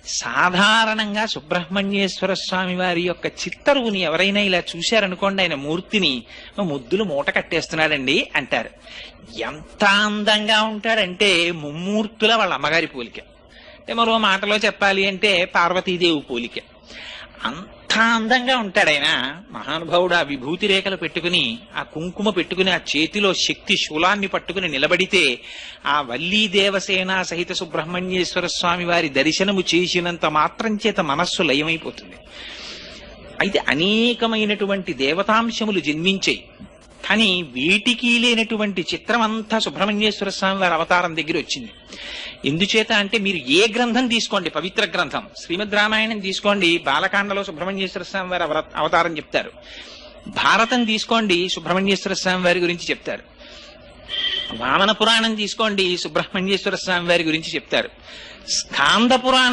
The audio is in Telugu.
సాధారణంగా సుబ్రహ్మణ్యేశ్వర స్వామి వారి యొక్క చిత్తరువుని ఎవరైనా ఇలా చూశారనుకోండి, ఆయన మూర్తిని ముద్దులు మూట కట్టేస్తున్నాడండి అంటారు. ఎంత అందంగా ఉంటాడంటే ముమ్మూర్తుల వాళ్ళ అమ్మగారి పోలిక. అంటే మరో మాటలో చెప్పాలి అంటే పార్వతీదేవి పోలిక. అంత అందంగా ఉంటాడు ఆయన. మహానుభావుడు ఆ విభూతి రేఖలు పెట్టుకుని, ఆ కుంకుమ పెట్టుకుని, ఆ చేతిలో శక్తి శూలాన్ని పట్టుకుని నిలబడితే ఆ వల్లీ దేవసేన సహిత సుబ్రహ్మణ్యేశ్వర స్వామి వారి దర్శనము చేసినంత మాత్రం చేత మనస్సు లయమైపోతుంది. అయితే అనేకమైనటువంటి దేవతాంశములు జన్మించాయి. కానీ వీటికి లేనటువంటి చిత్రం అంతా సుబ్రహ్మణ్యేశ్వర స్వామి వారి అవతారం దగ్గర వచ్చింది. ఎందుచేత అంటే మీరు ఏ గ్రంథం తీసుకోండి, పవిత్ర గ్రంథం శ్రీమద్ రామాయణం తీసుకోండి, బాలకాండలో సుబ్రహ్మణ్యేశ్వర స్వామి వారి అవతారం చెప్తారు. భారతం తీసుకోండి, సుబ్రహ్మణ్యేశ్వర స్వామి వారి గురించి చెప్తారు. వామన పురాణం తీసుకోండి, సుబ్రహ్మణ్యేశ్వర స్వామి వారి గురించి చెప్తారు. స్కాంద పురాణం